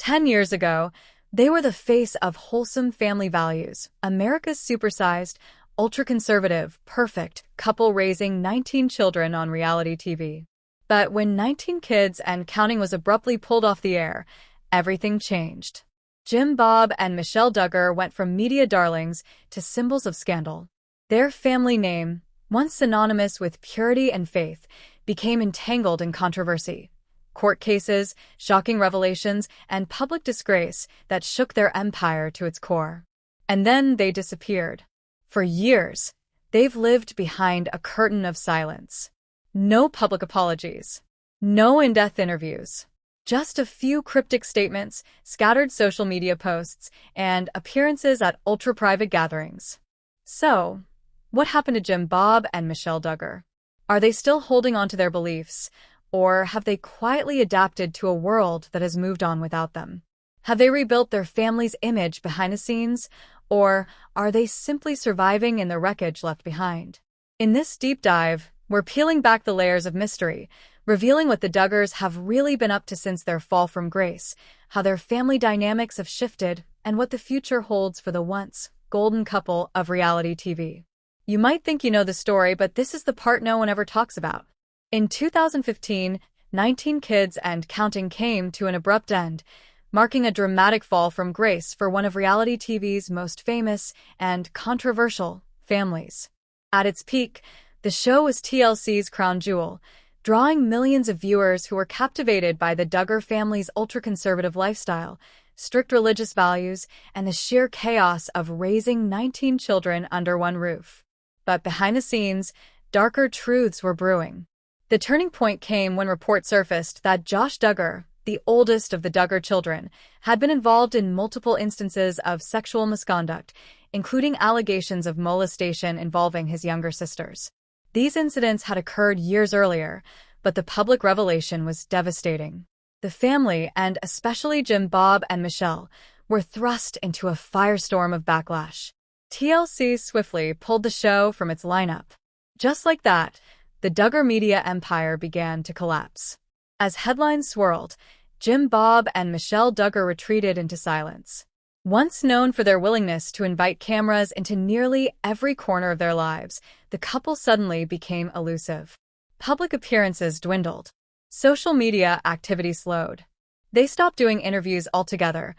10 years ago, they were the face of wholesome family values, America's supersized, ultra-conservative, perfect couple raising 19 children on reality TV. But when 19 Kids and Counting was abruptly pulled off the air, everything changed. Jim Bob and Michelle Duggar went from media darlings to symbols of scandal. Their family name, once synonymous with purity and faith, became entangled in controversy. Court cases, shocking revelations, and public disgrace that shook their empire to its core. And then they disappeared. For years, they've lived behind a curtain of silence. No public apologies. No in-depth interviews. Just a few cryptic statements, scattered social media posts, and appearances at ultra-private gatherings. So, what happened to Jim Bob and Michelle Duggar? Are they still holding on to their beliefs, or have they quietly adapted to a world that has moved on without them? Have they rebuilt their family's image behind the scenes, or are they simply surviving in the wreckage left behind? In this deep dive, we're peeling back the layers of mystery, revealing what the Duggars have really been up to since their fall from grace, how their family dynamics have shifted, and what the future holds for the once golden couple of reality TV. You might think you know the story, but this is the part no one ever talks about. In 2015, 19 Kids and Counting came to an abrupt end, marking a dramatic fall from grace for one of reality TV's most famous and controversial families. At its peak, the show was TLC's crown jewel, drawing millions of viewers who were captivated by the Duggar family's ultra-conservative lifestyle, strict religious values, and the sheer chaos of raising 19 children under one roof. But behind the scenes, darker truths were brewing. The turning point came when reports surfaced that Josh Duggar, the oldest of the Duggar children, had been involved in multiple instances of sexual misconduct, including allegations of molestation involving his younger sisters. These incidents had occurred years earlier, but the public revelation was devastating. The family, and especially Jim Bob and Michelle, were thrust into a firestorm of backlash. TLC swiftly pulled the show from its lineup. Just like that, the Duggar media empire began to collapse. As headlines swirled, Jim Bob and Michelle Duggar retreated into silence. Once known for their willingness to invite cameras into nearly every corner of their lives, the couple suddenly became elusive. Public appearances dwindled. Social media activity slowed. They stopped doing interviews altogether,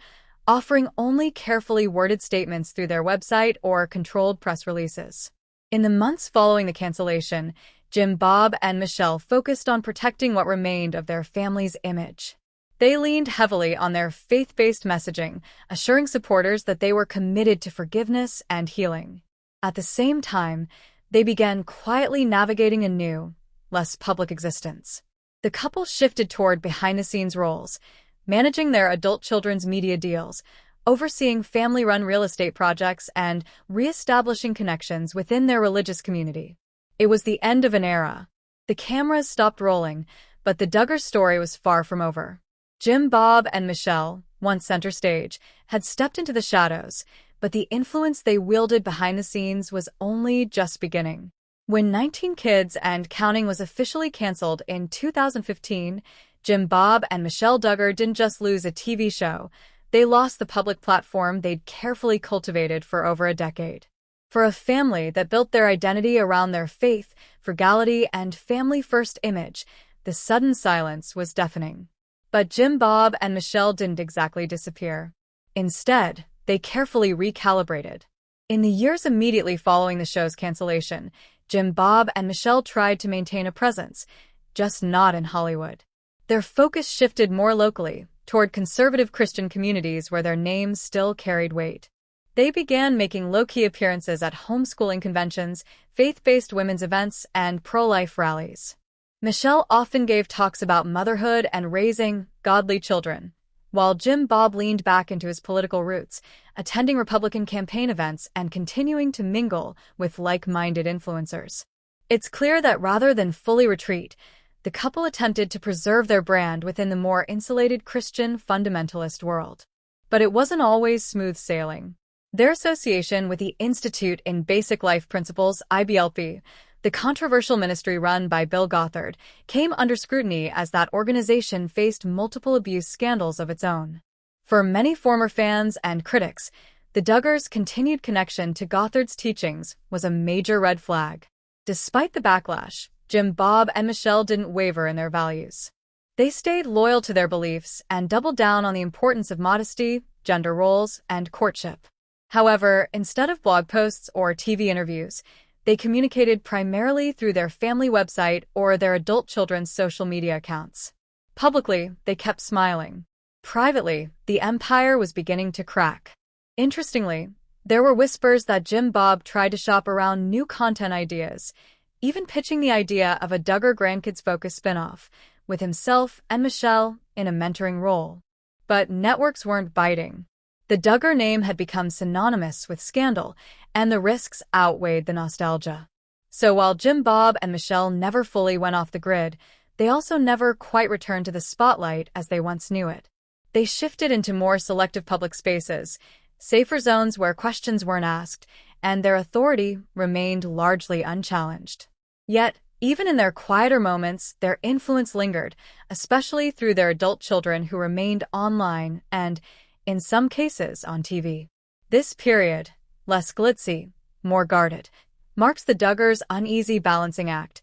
offering only carefully worded statements through their website or controlled press releases. In the months following the cancellation, Jim Bob and Michelle focused on protecting what remained of their family's image. They leaned heavily on their faith-based messaging, assuring supporters that they were committed to forgiveness and healing. At the same time, they began quietly navigating a new, less public existence. The couple shifted toward behind-the-scenes roles, managing their adult children's media deals, overseeing family-run real estate projects, and re-establishing connections within their religious community. It was the end of an era. The cameras stopped rolling, but the Duggar story was far from over. Jim Bob and Michelle, once center stage, had stepped into the shadows, but the influence they wielded behind the scenes was only just beginning. When 19 Kids and Counting was officially canceled in 2015, Jim Bob and Michelle Duggar didn't just lose a TV show, they lost the public platform they'd carefully cultivated for over a decade. For a family that built their identity around their faith, frugality, and family-first image, the sudden silence was deafening. But Jim Bob and Michelle didn't exactly disappear. Instead, they carefully recalibrated. In the years immediately following the show's cancellation, Jim Bob and Michelle tried to maintain a presence, just not in Hollywood. Their focus shifted more locally, toward conservative Christian communities where their names still carried weight. They began making low-key appearances at homeschooling conventions, faith-based women's events, and pro-life rallies. Michelle often gave talks about motherhood and raising godly children, while Jim Bob leaned back into his political roots, attending Republican campaign events and continuing to mingle with like-minded influencers. It's clear that rather than fully retreat, the couple attempted to preserve their brand within the more insulated Christian fundamentalist world. But it wasn't always smooth sailing. Their association with the Institute in Basic Life Principles, IBLP, the controversial ministry run by Bill Gothard, came under scrutiny as that organization faced multiple abuse scandals of its own. For many former fans and critics, the Duggars' continued connection to Gothard's teachings was a major red flag. Despite the backlash, Jim, Bob, and Michelle didn't waver in their values. They stayed loyal to their beliefs and doubled down on the importance of modesty, gender roles, and courtship. However, instead of blog posts or TV interviews, they communicated primarily through their family website or their adult children's social media accounts. Publicly, they kept smiling. Privately, the empire was beginning to crack. Interestingly, there were whispers that Jim Bob tried to shop around new content ideas, even pitching the idea of a Duggar grandkids-focused spinoff, with himself and Michelle in a mentoring role. But networks weren't biting. The Duggar name had become synonymous with scandal, and the risks outweighed the nostalgia. So while Jim Bob and Michelle never fully went off the grid, they also never quite returned to the spotlight as they once knew it. They shifted into more selective public spaces, safer zones where questions weren't asked, and their authority remained largely unchallenged. Yet, even in their quieter moments, their influence lingered, especially through their adult children who remained online and, in some cases, on TV. This period, less glitzy, more guarded, marks the Duggars' uneasy balancing act,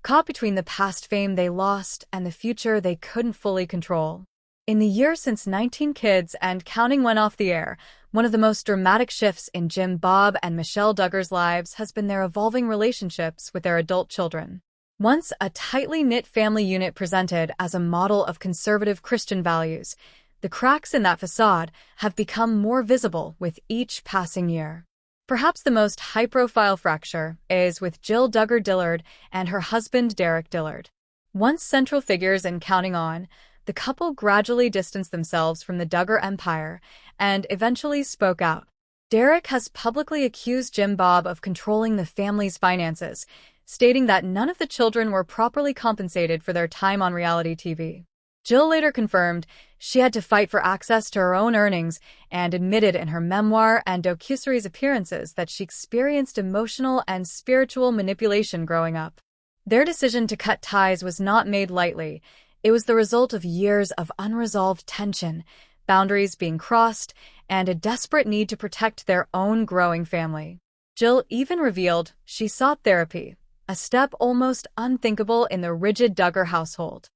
caught between the past fame they lost and the future they couldn't fully control. In the year since 19 Kids and Counting went off the air, one of the most dramatic shifts in Jim, Bob, and Michelle Duggar's lives has been their evolving relationships with their adult children. Once a tightly knit family unit presented as a model of conservative Christian values, the cracks in that facade have become more visible with each passing year. Perhaps the most high-profile fracture is with Jill Duggar Dillard and her husband Derek Dillard. Once central figures in Counting On, the couple gradually distanced themselves from the Duggar empire and eventually spoke out. Derek has publicly accused Jim Bob of controlling the family's finances, stating that none of the children were properly compensated for their time on reality TV. Jill later confirmed she had to fight for access to her own earnings and admitted in her memoir and docuseries appearances that she experienced emotional and spiritual manipulation growing up. Their decision to cut ties was not made lightly. It was the result of years of unresolved tension, boundaries being crossed, and a desperate need to protect their own growing family. Jill even revealed she sought therapy, a step almost unthinkable in the rigid Duggar household.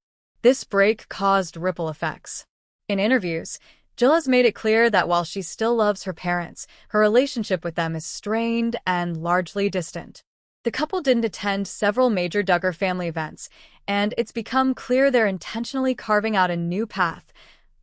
This break caused ripple effects. In interviews, Jill has made it clear that while she still loves her parents, her relationship with them is strained and largely distant. The couple didn't attend several major Duggar family events, and it's become clear they're intentionally carving out a new path,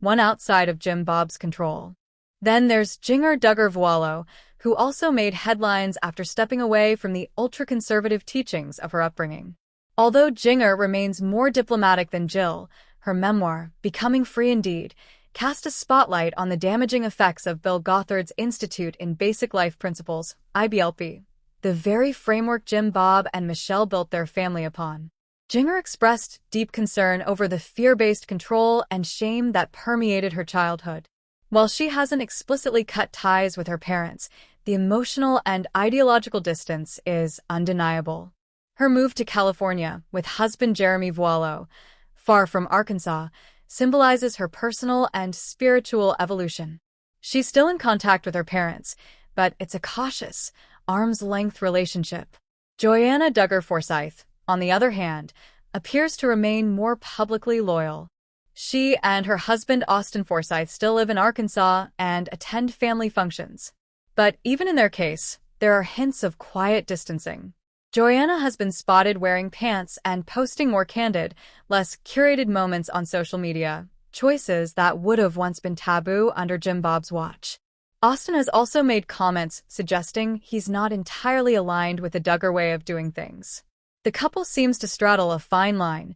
one outside of Jim Bob's control. Then there's Jinger Duggar, who also made headlines after stepping away from the ultra-conservative teachings of her upbringing. Although Jinger remains more diplomatic than Jill, her memoir, Becoming Free Indeed, cast a spotlight on the damaging effects of Bill Gothard's Institute in Basic Life Principles, IBLP, the very framework Jim, Bob, and Michelle built their family upon. Jinger expressed deep concern over the fear-based control and shame that permeated her childhood. While she hasn't explicitly cut ties with her parents, the emotional and ideological distance is undeniable. Her move to California with husband Jeremy Vuolo, far from Arkansas, symbolizes her personal and spiritual evolution. She's still in contact with her parents, but it's a cautious, arm's-length relationship. Joanna Duggar Forsyth, on the other hand, appears to remain more publicly loyal. She and her husband Austin Forsyth still live in Arkansas and attend family functions. But even in their case, there are hints of quiet distancing. Joanna has been spotted wearing pants and posting more candid, less curated moments on social media, choices that would have once been taboo under Jim Bob's watch. Austin has also made comments suggesting he's not entirely aligned with the Duggar way of doing things. The couple seems to straddle a fine line,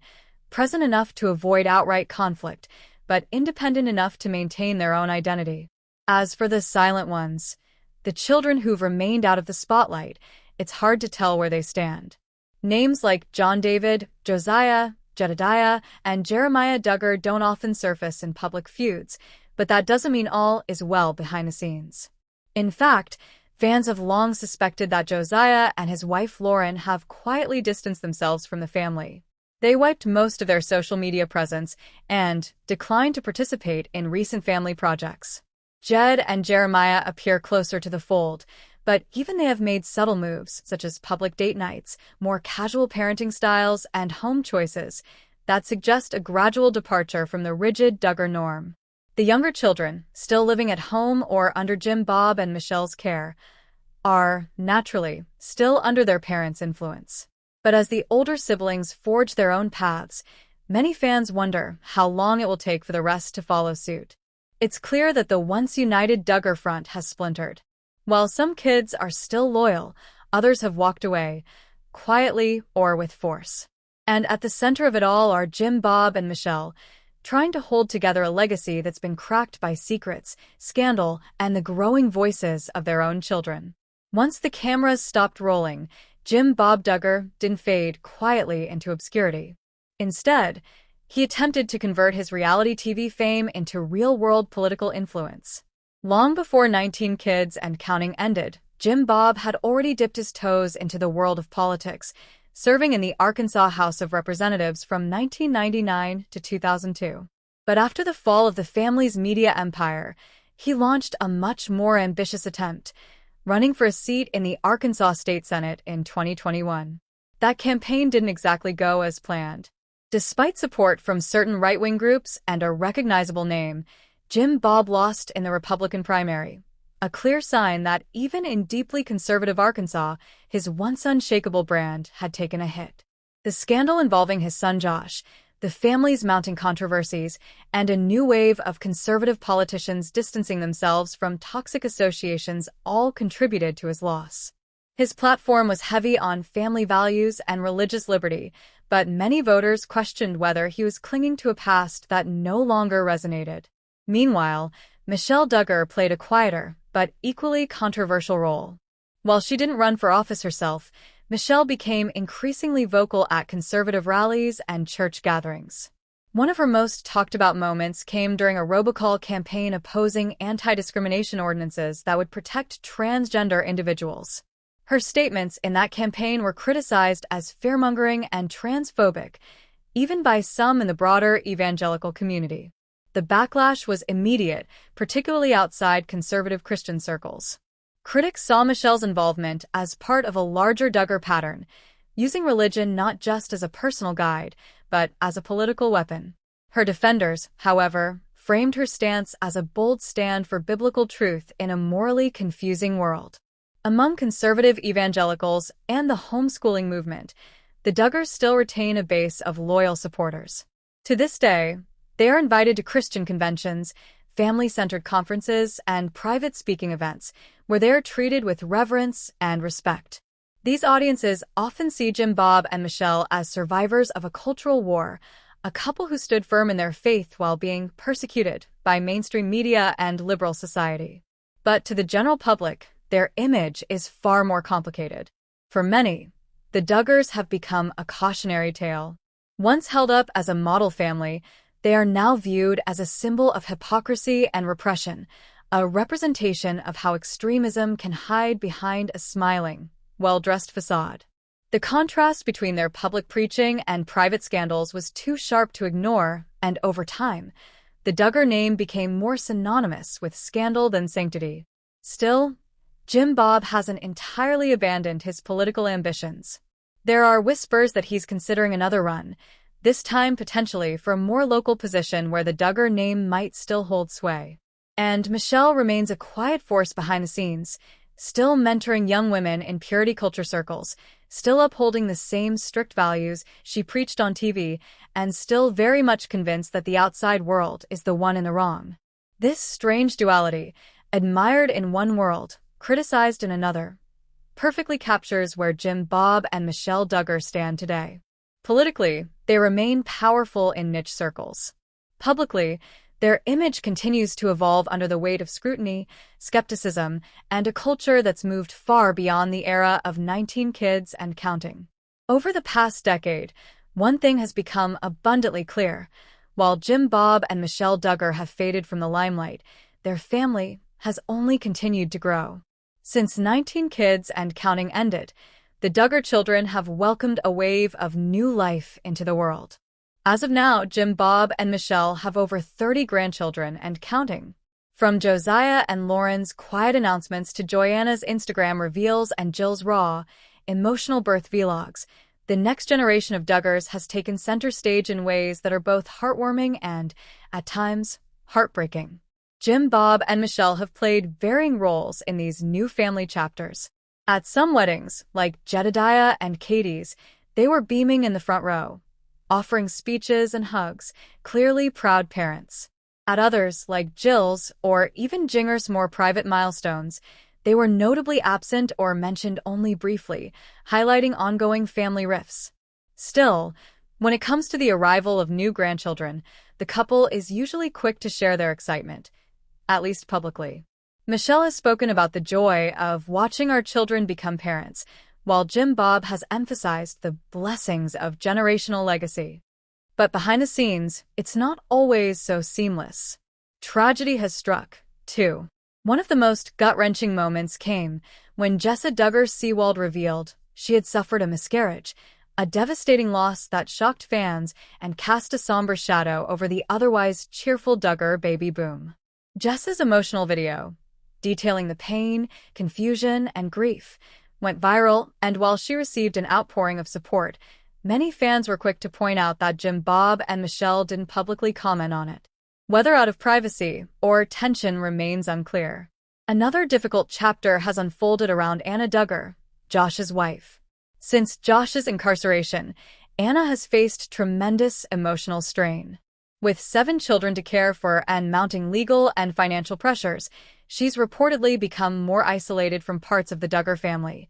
present enough to avoid outright conflict, but independent enough to maintain their own identity. As for the silent ones, the children who've remained out of the spotlight, it's hard to tell where they stand. Names like John David, Josiah, Jedediah, and Jeremiah Duggar don't often surface in public feuds, but that doesn't mean all is well behind the scenes. In fact, fans have long suspected that Josiah and his wife Lauren have quietly distanced themselves from the family. They wiped most of their social media presence and declined to participate in recent family projects. Jed and Jeremiah appear closer to the fold, but even they have made subtle moves, such as public date nights, more casual parenting styles, and home choices, that suggest a gradual departure from the rigid Duggar norm. The younger children, still living at home or under Jim, Bob, and Michelle's care, are, naturally, still under their parents' influence. But as the older siblings forge their own paths, many fans wonder how long it will take for the rest to follow suit. It's clear that the once united Duggar front has splintered. While some kids are still loyal, others have walked away, quietly or with force. And at the center of it all are Jim, Bob, and Michelle, trying to hold together a legacy that's been cracked by secrets, scandal, and the growing voices of their own children. Once the cameras stopped rolling, Jim Bob Duggar didn't fade quietly into obscurity. Instead, he attempted to convert his reality TV fame into real-world political influence. Long before 19 Kids and Counting ended, Jim Bob had already dipped his toes into the world of politics, serving in the Arkansas House of Representatives from 1999 to 2002. But after the fall of the family's media empire, he launched a much more ambitious attempt, running for a seat in the Arkansas State Senate in 2021. That campaign didn't exactly go as planned. Despite support from certain right-wing groups and a recognizable name, Jim Bob lost in the Republican primary, a clear sign that even in deeply conservative Arkansas, his once unshakable brand had taken a hit. The scandal involving his son Josh, the family's mounting controversies, and a new wave of conservative politicians distancing themselves from toxic associations all contributed to his loss. His platform was heavy on family values and religious liberty, but many voters questioned whether he was clinging to a past that no longer resonated. Meanwhile, Michelle Duggar played a quieter, but equally controversial role. While she didn't run for office herself, Michelle became increasingly vocal at conservative rallies and church gatherings. One of her most talked-about moments came during a robocall campaign opposing anti-discrimination ordinances that would protect transgender individuals. Her statements in that campaign were criticized as fearmongering and transphobic, even by some in the broader evangelical community. The backlash was immediate, particularly outside conservative Christian circles. Critics saw Michelle's involvement as part of a larger Duggar pattern, using religion not just as a personal guide, but as a political weapon. Her defenders, however, framed her stance as a bold stand for biblical truth in a morally confusing world. Among conservative evangelicals and the homeschooling movement, the Duggars still retain a base of loyal supporters. To this day, they are invited to Christian conventions, family-centered conferences, and private speaking events, where they are treated with reverence and respect. These audiences often see Jim Bob and Michelle as survivors of a cultural war, a couple who stood firm in their faith while being persecuted by mainstream media and liberal society. But to the general public, their image is far more complicated. For many, the Duggars have become a cautionary tale. Once held up as a model family, they are now viewed as a symbol of hypocrisy and repression, a representation of how extremism can hide behind a smiling, well-dressed facade. The contrast between their public preaching and private scandals was too sharp to ignore, and over time, the Duggar name became more synonymous with scandal than sanctity. Still, Jim Bob hasn't entirely abandoned his political ambitions. There are whispers that he's considering another run, this time potentially for a more local position where the Duggar name might still hold sway. And Michelle remains a quiet force behind the scenes, still mentoring young women in purity culture circles, still upholding the same strict values she preached on TV, and still very much convinced that the outside world is the one in the wrong. This strange duality, admired in one world, criticized in another, perfectly captures where Jim Bob and Michelle Duggar stand today. Politically, they remain powerful in niche circles. Publicly, their image continues to evolve under the weight of scrutiny, skepticism, and a culture that's moved far beyond the era of 19 Kids and Counting. Over the past decade, one thing has become abundantly clear. While Jim Bob and Michelle Duggar have faded from the limelight, their family has only continued to grow. Since 19 Kids and Counting ended, the Duggar children have welcomed a wave of new life into the world. As of now, Jim, Bob, and Michelle have over 30 grandchildren and counting. From Josiah and Lauren's quiet announcements to Joanna's Instagram reveals and Jill's raw, emotional birth vlogs, the next generation of Duggars has taken center stage in ways that are both heartwarming and, at times, heartbreaking. Jim, Bob, and Michelle have played varying roles in these new family chapters. At some weddings, like Jedediah and Katie's, they were beaming in the front row, offering speeches and hugs, clearly proud parents. At others, like Jill's or even Jinger's more private milestones, they were notably absent or mentioned only briefly, highlighting ongoing family rifts. Still, when it comes to the arrival of new grandchildren, the couple is usually quick to share their excitement, at least publicly. Michelle has spoken about the joy of watching our children become parents, while Jim Bob has emphasized the blessings of generational legacy. But behind the scenes, it's not always so seamless. Tragedy has struck, too. One of the most gut-wrenching moments came when Jessa Duggar Seawald revealed she had suffered a miscarriage, a devastating loss that shocked fans and cast a somber shadow over the otherwise cheerful Duggar baby boom. Jessa's emotional video, detailing the pain, confusion, and grief, went viral, and while she received an outpouring of support, many fans were quick to point out that Jim, Bob, and Michelle didn't publicly comment on it. Whether out of privacy or tension remains unclear. Another difficult chapter has unfolded around Anna Duggar, Josh's wife. Since Josh's incarceration, Anna has faced tremendous emotional strain. With 7 children to care for and mounting legal and financial pressures, she's reportedly become more isolated from parts of the Duggar family,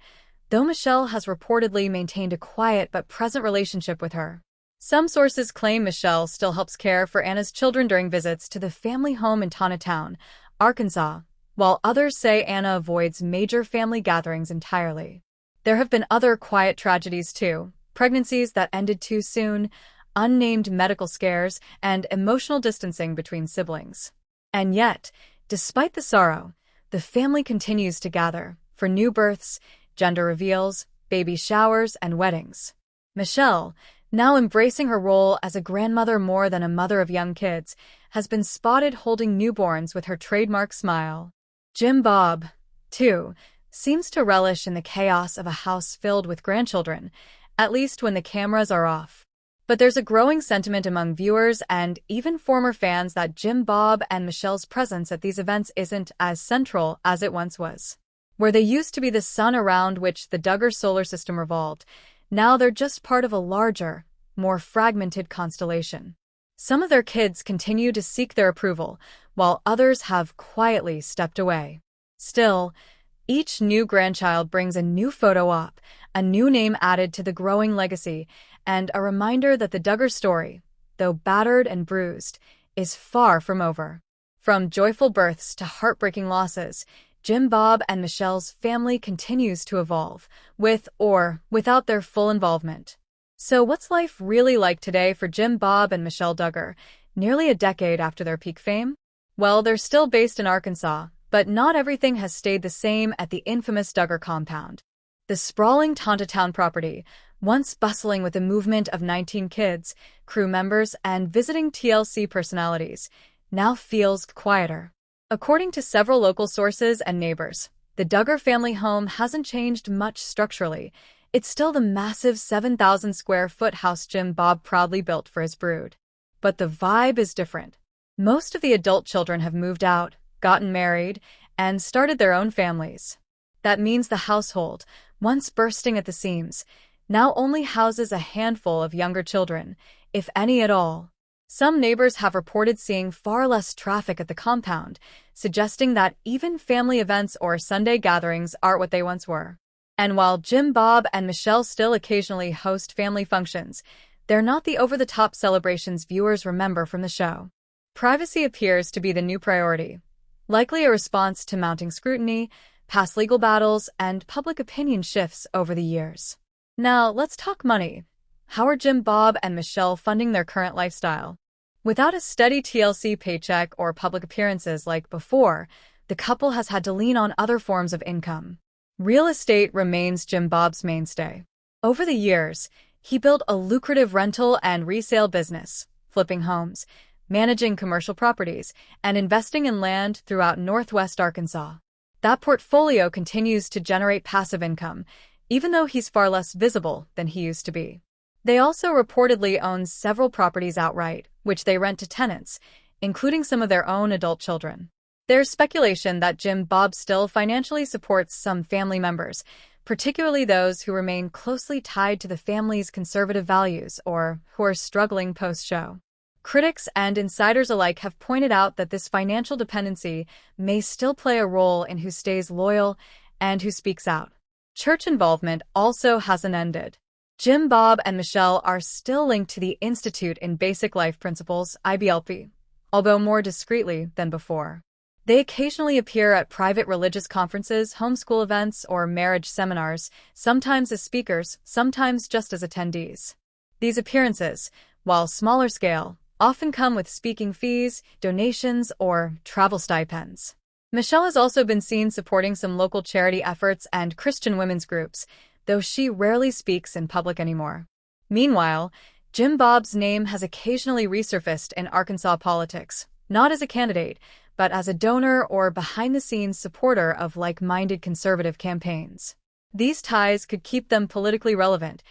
though Michelle has reportedly maintained a quiet but present relationship with her. Some sources claim Michelle still helps care for Anna's children during visits to the family home in Town, Arkansas, while others say Anna avoids major family gatherings entirely. There have been other quiet tragedies too, pregnancies that ended too soon, unnamed medical scares, and emotional distancing between siblings. And yet, despite the sorrow, the family continues to gather for new births, gender reveals, baby showers, and weddings. Michelle, now embracing her role as a grandmother more than a mother of young kids, has been spotted holding newborns with her trademark smile. Jim Bob, too, seems to relish in the chaos of a house filled with grandchildren, at least when the cameras are off. But there's a growing sentiment among viewers and even former fans that Jim, Bob, and Michelle's presence at these events isn't as central as it once was. Where they used to be the sun around which the Duggar solar system revolved, now they're just part of a larger, more fragmented constellation. Some of their kids continue to seek their approval, while others have quietly stepped away. Still, each new grandchild brings a new photo op, a new name added to the growing legacy, and a reminder that the Duggar story, though battered and bruised, is far from over. From joyful births to heartbreaking losses, Jim, Bob, and Michelle's family continues to evolve, with or without their full involvement. So what's life really like today for Jim, Bob, and Michelle Duggar, nearly a decade after their peak fame? Well, they're still based in Arkansas, but not everything has stayed the same at the infamous Duggar compound. The sprawling Town property, once bustling with a movement of 19 kids, crew members, and visiting TLC personalities, now feels quieter. According to several local sources and neighbors, the Duggar family home hasn't changed much structurally. It's still the massive 7,000-square-foot house Jim Bob proudly built for his brood. But the vibe is different. Most of the adult children have moved out, gotten married, and started their own families. That means the household, once bursting at the seams, now only houses a handful of younger children, if any at all. Some neighbors have reported seeing far less traffic at the compound, suggesting that even family events or Sunday gatherings aren't what they once were. And while Jim, Bob, and Michelle still occasionally host family functions, they're not the over-the-top celebrations viewers remember from the show. Privacy appears to be the new priority, likely a response to mounting scrutiny, past legal battles, and public opinion shifts over the years. Now, let's talk money. How are Jim, Bob, and Michelle funding their current lifestyle? Without a steady TLC paycheck or public appearances like before, the couple has had to lean on other forms of income. Real estate remains Jim Bob's mainstay. Over the years, he built a lucrative rental and resale business, flipping homes, managing commercial properties, and investing in land throughout Northwest Arkansas. That portfolio continues to generate passive income, even though he's far less visible than he used to be. They also reportedly own several properties outright, which they rent to tenants, including some of their own adult children. There's speculation that Jim Bob still financially supports some family members, particularly those who remain closely tied to the family's conservative values or who are struggling post-show. Critics and insiders alike have pointed out that this financial dependency may still play a role in who stays loyal and who speaks out. Church involvement also hasn't ended. Jim Bob and Michelle are still linked to the Institute in Basic Life Principles, IBLP, although more discreetly than before. They occasionally appear at private religious conferences, homeschool events, or marriage seminars, sometimes as speakers, sometimes just as attendees. These appearances, while smaller scale, often come with speaking fees, donations, or travel stipends. Michelle has also been seen supporting some local charity efforts and Christian women's groups, though she rarely speaks in public anymore. Meanwhile, Jim Bob's name has occasionally resurfaced in Arkansas politics, not as a candidate, but as a donor or behind-the-scenes supporter of like-minded conservative campaigns. These ties could keep them politically relevant,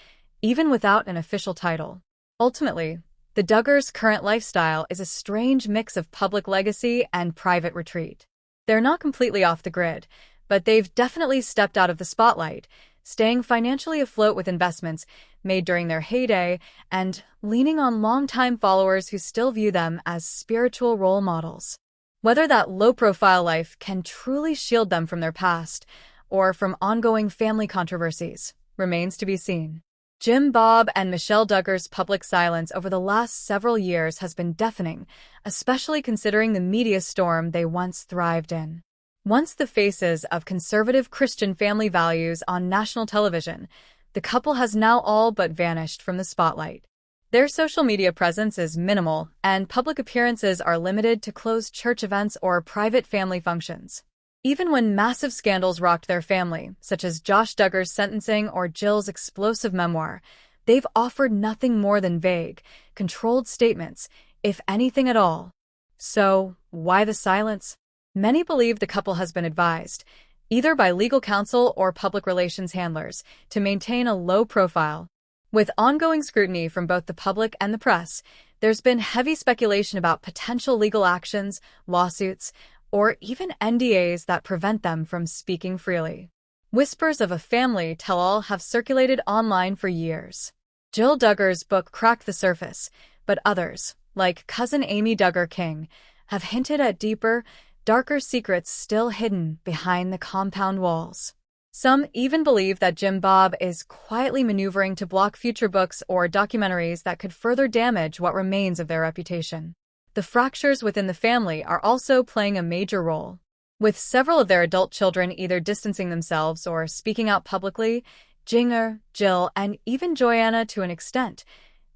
even without an official title. Ultimately, the Duggars' current lifestyle is a strange mix of public legacy and private retreat. They're not completely off the grid, but they've definitely stepped out of the spotlight, staying financially afloat with investments made during their heyday and leaning on longtime followers who still view them as spiritual role models. Whether that low-profile life can truly shield them from their past or from ongoing family controversies remains to be seen. Jim Bob and Michelle Duggar's public silence over the last several years has been deafening, especially considering the media storm they once thrived in. Once the faces of conservative Christian family values on national television, the couple has now all but vanished from the spotlight. Their social media presence is minimal, and public appearances are limited to closed church events or private family functions. Even when massive scandals rocked their family, such as Josh Duggar's sentencing or Jill's explosive memoir, they've offered nothing more than vague, controlled statements, if anything at all. So, why the silence? Many believe the couple has been advised, either by legal counsel or public relations handlers, to maintain a low profile. With ongoing scrutiny from both the public and the press, there's been heavy speculation about potential legal actions, lawsuits, or even NDAs that prevent them from speaking freely. Whispers of a family tell-all have circulated online for years. Jill Duggar's book cracked the surface, but others, like cousin Amy Duggar King, have hinted at deeper, darker secrets still hidden behind the compound walls. Some even believe that Jim Bob is quietly maneuvering to block future books or documentaries that could further damage what remains of their reputation. The fractures within the family are also playing a major role. With several of their adult children either distancing themselves or speaking out publicly, Jinger, Jill, and even Joanna to an extent,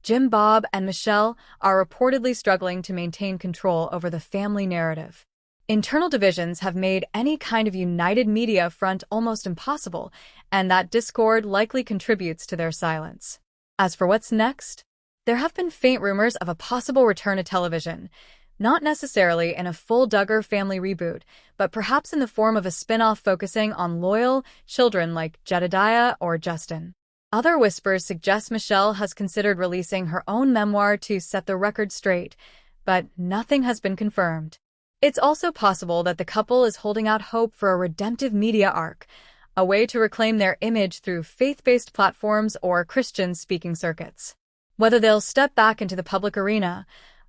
Jim Bob and Michelle are reportedly struggling to maintain control over the family narrative. Internal divisions have made any kind of united media front almost impossible, and that discord likely contributes to their silence. As for what's next, there have been faint rumors of a possible return to television, not necessarily in a full Duggar Family reboot, but perhaps in the form of a spin-off focusing on loyal children like Jedediah or Justin. Other whispers suggest Michelle has considered releasing her own memoir to set the record straight, but nothing has been confirmed. It's also possible that the couple is holding out hope for a redemptive media arc, a way to reclaim their image through faith-based platforms or Christian speaking circuits. Whether they'll step back into the public arena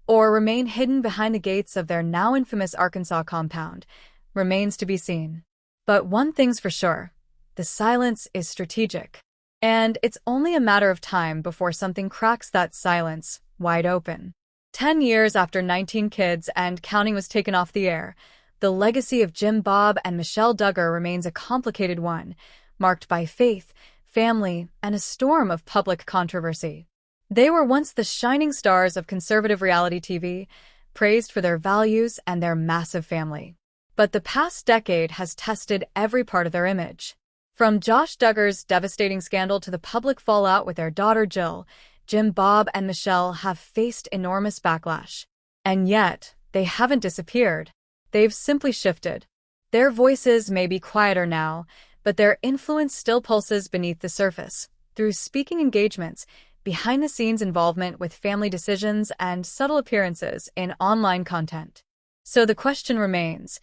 or remain hidden behind the gates of their now infamous Arkansas compound remains to be seen. But one thing's for sure, the silence is strategic. And it's only a matter of time before something cracks that silence wide open. 10 years after 19 Kids and Counting was taken off the air, the legacy of Jim Bob and Michelle Duggar remains a complicated one, marked by faith, family, and a storm of public controversy. They were once the shining stars of conservative reality TV, praised for their values and their massive family. But the past decade has tested every part of their image. From Josh Duggar's devastating scandal to the public fallout with their daughter Jill, Jim, Bob, and Michelle have faced enormous backlash. And yet, they haven't disappeared. They've simply shifted. Their voices may be quieter now, but their influence still pulses beneath the surface, through speaking engagements, behind-the-scenes involvement with family decisions, and subtle appearances in online content. So the question remains,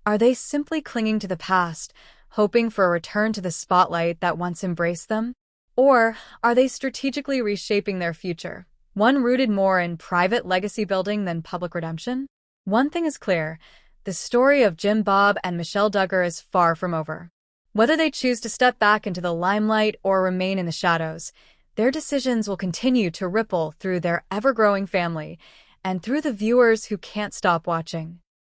are they simply clinging to the past, hoping for a return to the spotlight that once embraced them? Or are they strategically reshaping their future, one rooted more in private legacy building than public redemption? One thing is clear, the story of Jim, Bob, and Michelle Duggar is far from over. Whether they choose to step back into the limelight or remain in the shadows, their decisions will continue to ripple through their ever-growing family and through the viewers who can't stop watching.